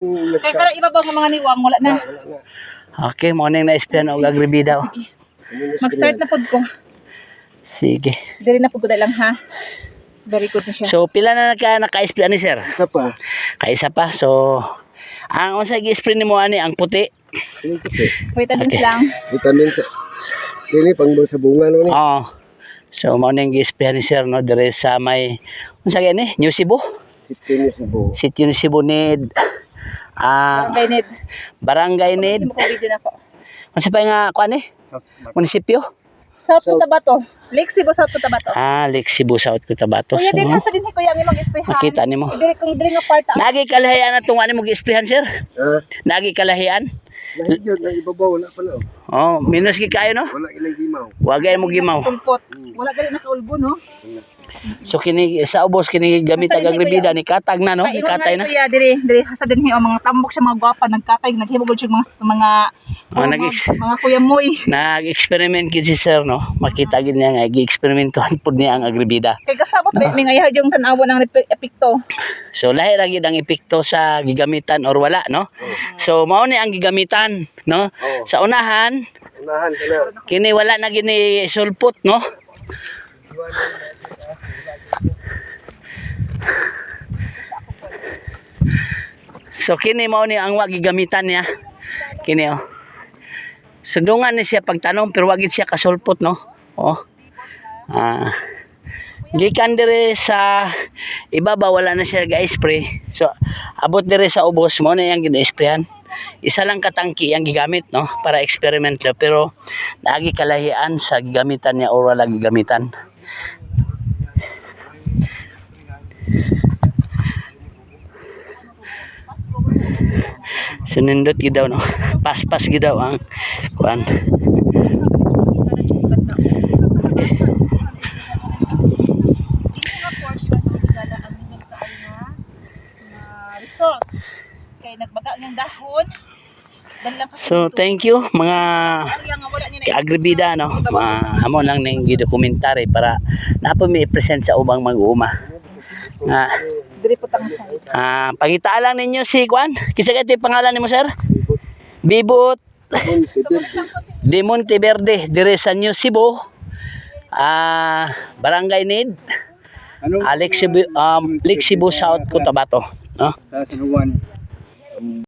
Kaya karang iba bang mga niwang, wala na. Okay, morning na espian og agribida. Oh. Mag-start na pod ko. Sige. Dili na pod ko lang ha. Very good na siya. So pila na naka-spray ni sir? Isa pa. Kaisa pa. So ang unsa gi-spray nimo ani ang puti? Yung puti. Vitamins Okay. lang. Vitamins. Ini pang sa bunga no ni. Oo. So mao ning gi-spray ni sir no dire sa may unsa gani? New Cebu. Sityo ni Cebu. Sitio ni Cebu need Barangay need. barangay need. Mo ko video na ko. Unsa pa nga kuan ni? Munisipyo? South Cotabato. Lake Cebu, South Cotabato. Lake Cebu, South Cotabato. Kuya, So, din sa din kuya ang imong isprehan. makita nimo. Dili kung dili nga part Nagi kalahian atong ani mo gi-sprayhan sir? Ah, Nagi kalahian? lahi jud na ibabaw wala pa na. Oh, minus gi kayo no? Wala ilang gimaw. Wagay mo gimaw. sulpot. Wala gali nakaulbo no. So kini sa ubos kini gamit ag agribida ni katag na no, ni katay na. Kuya, dili sa dinhi o mga tambok sa mga gwapa nagkatay naghibog siya mga mga kuya moy. Nag-experiment gid si sir no. Makita gid niya nga gi-eksperimentuhan pud niya ang agribida. Kay kasabot may ngayahag yung tan-awa ng epekto. So lahi ra gid ang epekto sa gigamitan or wala no. So mao ni ang gigamitan no. Sa unahan Unahan ka na. kini wala na gini sulpot no. So kini mao ni ang wag gigamitan niya. Kini oh. Sundungan ni siya pagtanom pero wag gid siya kasulpot no. Oh. Gikan dire sa ibabaw wala na siya ga-spray. So abot dire sa ubos mo na yang gina-sprayan. Isa lang katangki ang gigamit no para experiment lang pero naagi kalahian sa gigamitan niya or wala gigamitan. Sunindot gid daw no. Pas-pas gid daw ang kuan. Result. Kay nagbaga ng dahon. So thank you mga agribida no. Amo lang ning gidokumentary para napo mi present sa ubang mag-uuma. Nga Diri po tang sa. pangita lang ninyo si kuan. Kisa kay pangalan nimo sir? Bibot de Monteverde dire sa New Cebu. Barangay need Lake Cebu, South Cotabato no? Sa San Juan.